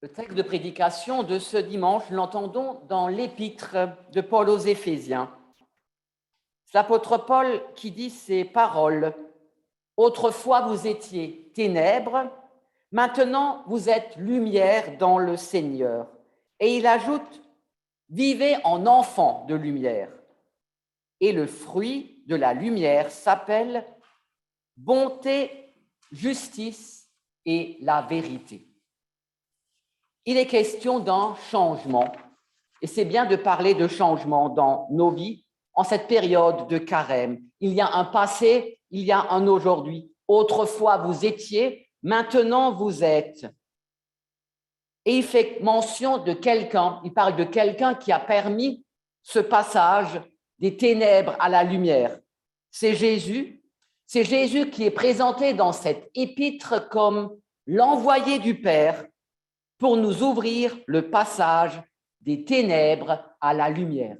Le texte de prédication de ce dimanche, l'entendons dans l'épître de Paul aux Éphésiens. C'est l'apôtre Paul qui dit ces paroles. « Autrefois vous étiez ténèbres, maintenant vous êtes lumière dans le Seigneur. » Et il ajoute « Vivez en enfants de lumière. » Et le fruit de la lumière s'appelle bonté, justice et la vérité. Il est question d'un changement, et c'est bien de parler de changement dans nos vies en cette période de carême. Il y a un passé, il y a un aujourd'hui. Autrefois vous étiez, maintenant vous êtes. Et il fait mention de quelqu'un, il parle de quelqu'un qui a permis ce passage des ténèbres à la lumière. C'est Jésus qui est présenté dans cette épître comme l'envoyé du Père pour nous ouvrir le passage des ténèbres à la lumière.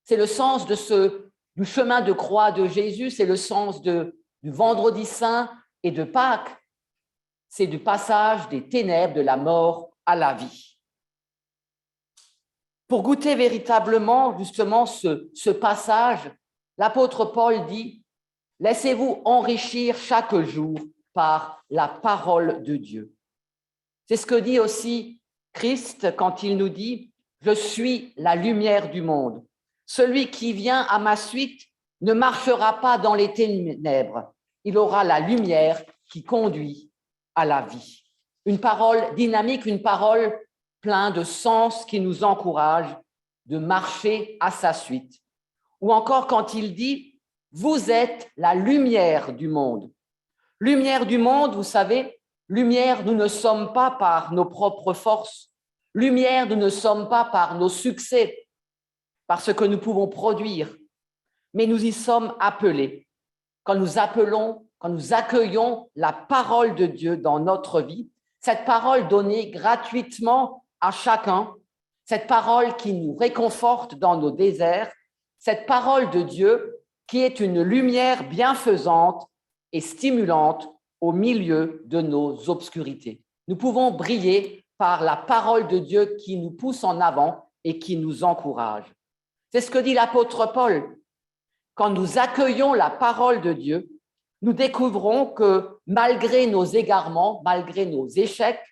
C'est le sens du chemin de croix de Jésus, c'est le sens du Vendredi Saint et de Pâques. C'est du passage des ténèbres de la mort à la vie. Pour goûter véritablement justement ce passage, l'apôtre Paul dit « Laissez-vous enrichir chaque jour par la parole de Dieu. » C'est ce que dit aussi Christ quand il nous dit « Je suis la lumière du monde. Celui qui vient à ma suite ne marchera pas dans les ténèbres. Il aura la lumière qui conduit à la vie. » Une parole dynamique, une parole pleine de sens qui nous encourage de marcher à sa suite. Ou encore quand il dit « Vous êtes la lumière du monde. » Lumière du monde, vous savez, lumière, nous ne sommes pas par nos propres forces. Lumière, nous ne sommes pas par nos succès, par ce que nous pouvons produire, mais nous y sommes appelés. Quand nous accueillons la parole de Dieu dans notre vie, cette parole donnée gratuitement à chacun, cette parole qui nous réconforte dans nos déserts, cette parole de Dieu qui est une lumière bienfaisante et stimulante au milieu de nos obscurités. Nous pouvons briller par la parole de Dieu qui nous pousse en avant et qui nous encourage. C'est ce que dit l'apôtre Paul. Quand nous accueillons la parole de Dieu, nous découvrons que malgré nos égarements, malgré nos échecs,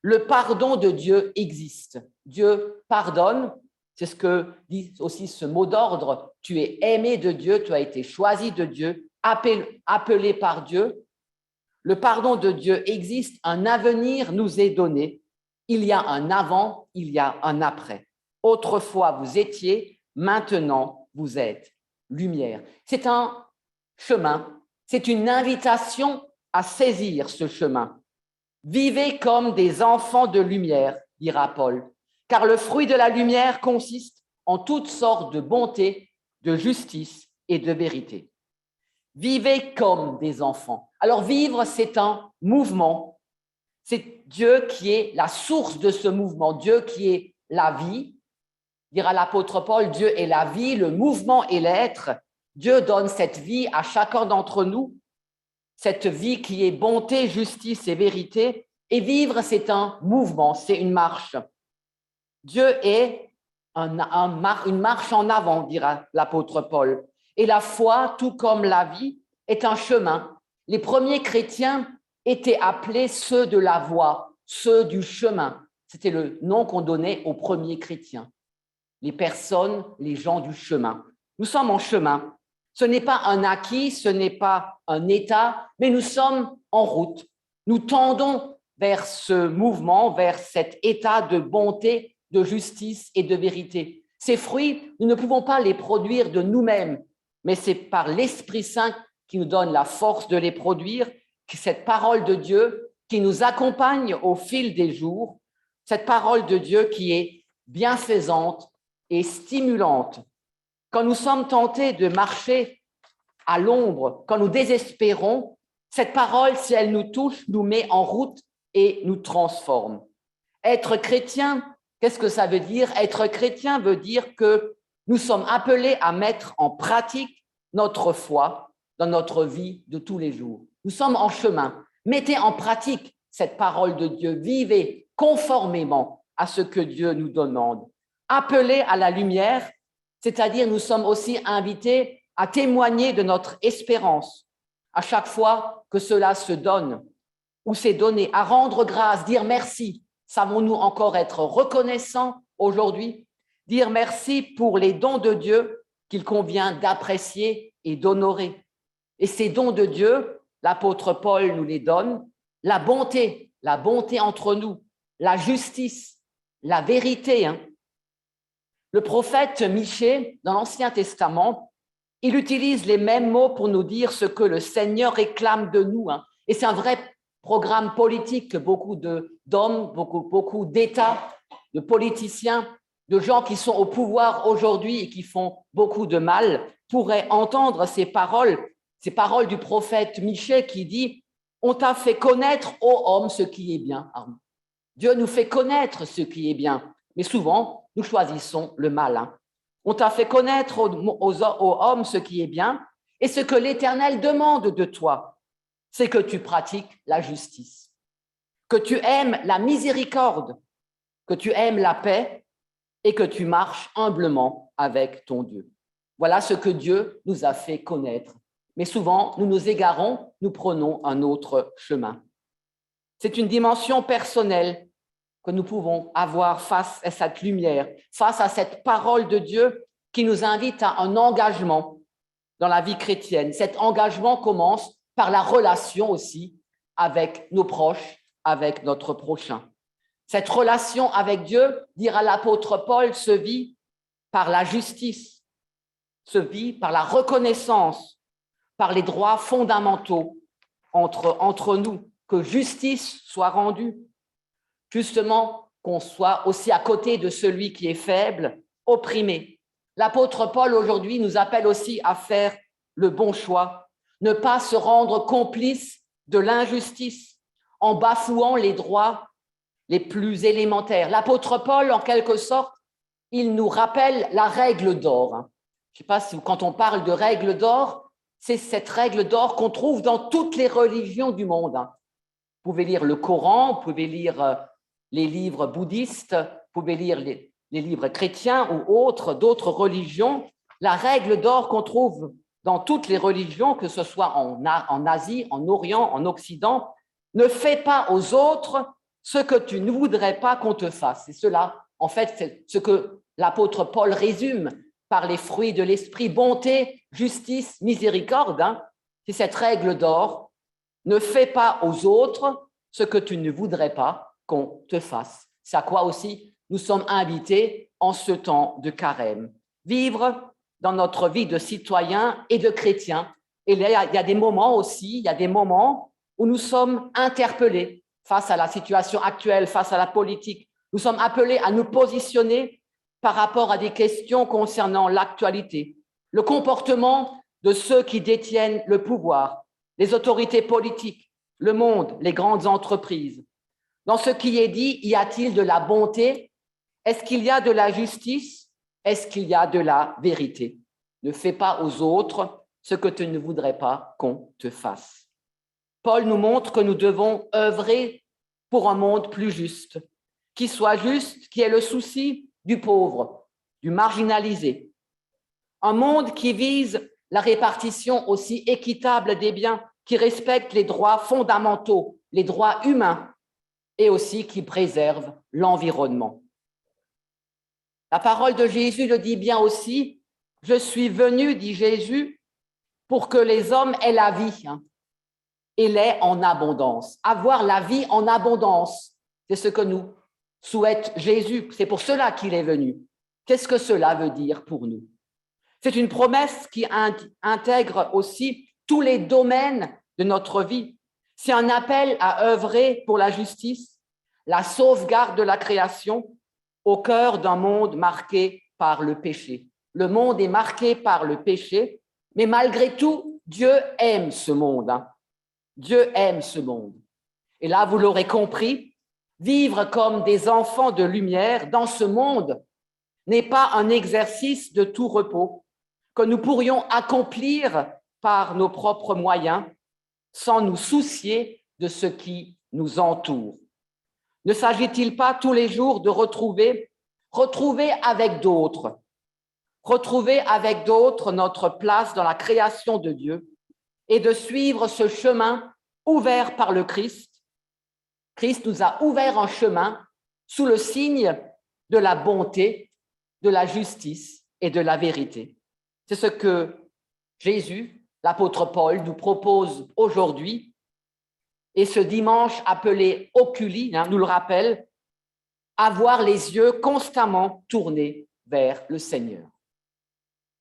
le pardon de Dieu existe. Dieu pardonne, c'est ce que dit aussi ce mot d'ordre. Tu es aimé de Dieu, tu as été choisi de Dieu, appelé par Dieu. Le pardon de Dieu existe, un avenir nous est donné. Il y a un avant, il y a un après. Autrefois vous étiez, maintenant vous êtes lumière. C'est un chemin, c'est une invitation à saisir ce chemin. Vivez comme des enfants de lumière, dira Paul, car le fruit de la lumière consiste en toutes sortes de bonté, de justice et de vérité. Vivez comme des enfants. Alors vivre, c'est un mouvement. C'est Dieu qui est la source de ce mouvement, Dieu qui est la vie. Dira l'apôtre Paul, Dieu est la vie, le mouvement est l'être. Dieu donne cette vie à chacun d'entre nous, cette vie qui est bonté, justice et vérité. Et vivre, c'est un mouvement, c'est une marche. Dieu est une marche en avant, dira l'apôtre Paul. Et la foi, tout comme la vie, est un chemin. Les premiers chrétiens étaient appelés ceux de la voie, ceux du chemin. C'était le nom qu'on donnait aux premiers chrétiens. Les personnes, les gens du chemin. Nous sommes en chemin. Ce n'est pas un acquis, ce n'est pas un état, mais nous sommes en route. Nous tendons vers ce mouvement, vers cet état de bonté, de justice et de vérité. Ces fruits, nous ne pouvons pas les produire de nous-mêmes, mais c'est par l'Esprit Saint qui nous donne la force de les produire, cette parole de Dieu qui nous accompagne au fil des jours, cette parole de Dieu qui est bienfaisante et stimulante. Quand nous sommes tentés de marcher à l'ombre, quand nous désespérons, cette parole, si elle nous touche, nous met en route et nous transforme. Être chrétien, qu'est-ce que ça veut dire? Être chrétien veut dire que nous sommes appelés à mettre en pratique notre foi dans notre vie de tous les jours. Nous sommes en chemin. Mettez en pratique cette parole de Dieu, vivez conformément à ce que Dieu nous demande. Appelés à la lumière, c'est-à-dire nous sommes aussi invités à témoigner de notre espérance à chaque fois que cela se donne ou s'est donné, à rendre grâce, dire merci. Savons-nous encore être reconnaissants aujourd'hui? Dire merci pour les dons de Dieu qu'il convient d'apprécier et d'honorer. Et ces dons de Dieu, l'apôtre Paul nous les donne, la bonté entre nous, la justice, la vérité. Le prophète Michée, dans l'Ancien Testament, il utilise les mêmes mots pour nous dire ce que le Seigneur réclame de nous. Et c'est un vrai programme politique que beaucoup d'hommes, beaucoup d'États, de politiciens, de gens qui sont au pouvoir aujourd'hui et qui font beaucoup de mal, pourraient entendre ces paroles du prophète Michée qui dit « On t'a fait connaître, ô homme, ce qui est bien. » Dieu nous fait connaître ce qui est bien, mais souvent, nous choisissons le mal. On t'a fait connaître aux hommes ce qui est bien, et ce que l'Éternel demande de toi, c'est que tu pratiques la justice, que tu aimes la miséricorde, que tu aimes la paix et que tu marches humblement avec ton Dieu. Voilà ce que Dieu nous a fait connaître. Mais souvent, nous nous égarons, nous prenons un autre chemin. C'est une dimension personnelle que nous pouvons avoir face à cette lumière, face à cette parole de Dieu qui nous invite à un engagement dans la vie chrétienne. Cet engagement commence par la relation aussi avec nos proches, avec notre prochain. Cette relation avec Dieu, dira l'apôtre Paul, se vit par la justice, se vit par la reconnaissance, par les droits fondamentaux entre nous, que justice soit rendue, justement qu'on soit aussi à côté de celui qui est faible, opprimé. L'apôtre Paul aujourd'hui nous appelle aussi à faire le bon choix, ne pas se rendre complice de l'injustice en bafouant les droits les plus élémentaires. L'apôtre Paul, en quelque sorte, il nous rappelle la règle d'or. Je ne sais pas si quand on parle de règle d'or, c'est cette règle d'or qu'on trouve dans toutes les religions du monde. Vous pouvez lire le Coran, vous pouvez lire les livres bouddhistes, vous pouvez lire les livres chrétiens ou d'autres religions. La règle d'or qu'on trouve dans toutes les religions, que ce soit en Asie, en Orient, en Occident, ne fais pas aux autres ce que tu ne voudrais pas qu'on te fasse. Et cela, en fait, c'est ce que l'apôtre Paul résume par les fruits de l'esprit, bonté, justice, miséricorde. C'est cette règle d'or. Ne fais pas aux autres ce que tu ne voudrais pas qu'on te fasse. C'est à quoi aussi nous sommes invités en ce temps de carême. Vivre dans notre vie de citoyen et de chrétien. Et il y a des moments aussi, il y a des moments où nous sommes interpellés face à la situation actuelle, face à la politique. Nous sommes appelés à nous positionner par rapport à des questions concernant l'actualité, le comportement de ceux qui détiennent le pouvoir, les autorités politiques, le monde, les grandes entreprises. Dans ce qui est dit, y a-t-il de la bonté? Est-ce qu'il y a de la justice? Est-ce qu'il y a de la vérité? Ne fais pas aux autres ce que tu ne voudrais pas qu'on te fasse. Paul nous montre que nous devons œuvrer pour un monde plus juste, qui soit juste, qui ait le souci du pauvre, du marginalisé. Un monde qui vise la répartition aussi équitable des biens, qui respecte les droits fondamentaux, les droits humains, et aussi qui préserve l'environnement. La parole de Jésus le dit bien aussi, « Je suis venu, dit Jésus, pour que les hommes aient la vie, et l'aient en abondance. » Avoir la vie en abondance, c'est ce que nous souhaite Jésus. C'est pour cela qu'il est venu. Qu'est-ce que cela veut dire pour nous? C'est une promesse qui intègre aussi tous les domaines de notre vie. C'est un appel à œuvrer pour la justice, la sauvegarde de la création au cœur d'un monde marqué par le péché. Le monde est marqué par le péché, mais malgré tout, Dieu aime ce monde. Dieu aime ce monde. Et là, vous l'aurez compris, vivre comme des enfants de lumière dans ce monde n'est pas un exercice de tout repos que nous pourrions accomplir par nos propres moyens sans nous soucier de ce qui nous entoure. Ne s'agit-il pas tous les jours de retrouver avec d'autres notre place dans la création de Dieu et de suivre ce chemin ouvert par le Christ? Christ nous a ouvert un chemin sous le signe de la bonté, de la justice et de la vérité. C'est ce que Jésus, l'apôtre Paul, nous propose aujourd'hui. Et ce dimanche appelé Oculi, nous le rappelle, avoir les yeux constamment tournés vers le Seigneur.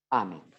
Amen.